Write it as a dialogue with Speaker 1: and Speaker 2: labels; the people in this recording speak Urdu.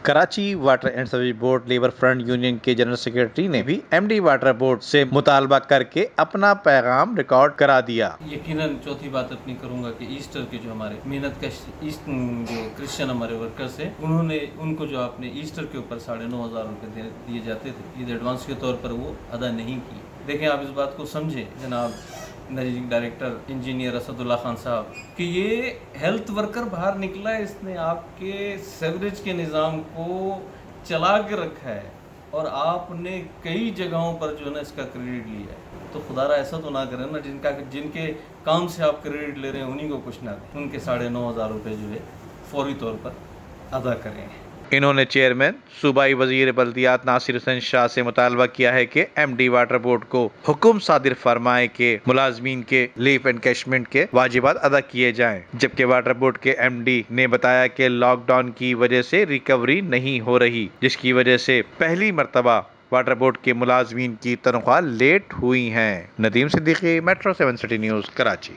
Speaker 1: Karachi water and sewage board labour front union کے جنرل سیکرٹری نے بھی ایم ڈی واٹر بورڈ سے مطالبہ کر کے اپنا پیغام ریکارڈ کرا دیا۔
Speaker 2: یقیناً چوتھی بات اپنی کروں گا کہ ایسٹر کے جو ہمارے محنت کش جو کرسچن ہمارے ورکرز ہیں، ان کو جو آپ نے ایسٹر کے اوپر 9,500 روپے دیے جاتے تھے عید ایڈوانس کے طور پر، وہ ادا نہیں کی۔ دیکھیں، آپ اس بات کو سمجھیں جناب منیجنگ ڈائریکٹر انجینئر اسد اللہ خان صاحب، کہ یہ ہیلتھ ورکر باہر نکلا ہے، اس نے آپ کے سیوریج کے نظام کو چلا کے رکھا ہے اور آپ نے کئی جگہوں پر جو ہے نا اس کا کریڈٹ لیا ہے۔ تو خدا را ایسا تو نہ کریں نا، جن کے کام سے آپ کریڈٹ لے رہے ہیں انہیں کو کچھ نہ دیں، ان کے 9,500 روپے جو ہے فوری طور پر ادا کریں۔
Speaker 1: انہوں نے چیئرمین صوبائی وزیر بلدیات ناصر حسین شاہ سے مطالبہ کیا ہے کہ ایم ڈی واٹر بورڈ کو حکم صادر فرمائے کہ ملازمین کے لیو انکیشمنٹ کے واجبات ادا کیے جائیں، جبکہ واٹر بورڈ کے ایم ڈی نے بتایا کہ لاک ڈاؤن کی وجہ سے ریکوری نہیں ہو رہی، جس کی وجہ سے پہلی مرتبہ واٹر بورڈ کے ملازمین کی تنخواہ لیٹ ہوئی ہیں۔ Nadeem Siddiqui, metro 7 city news, Karachi.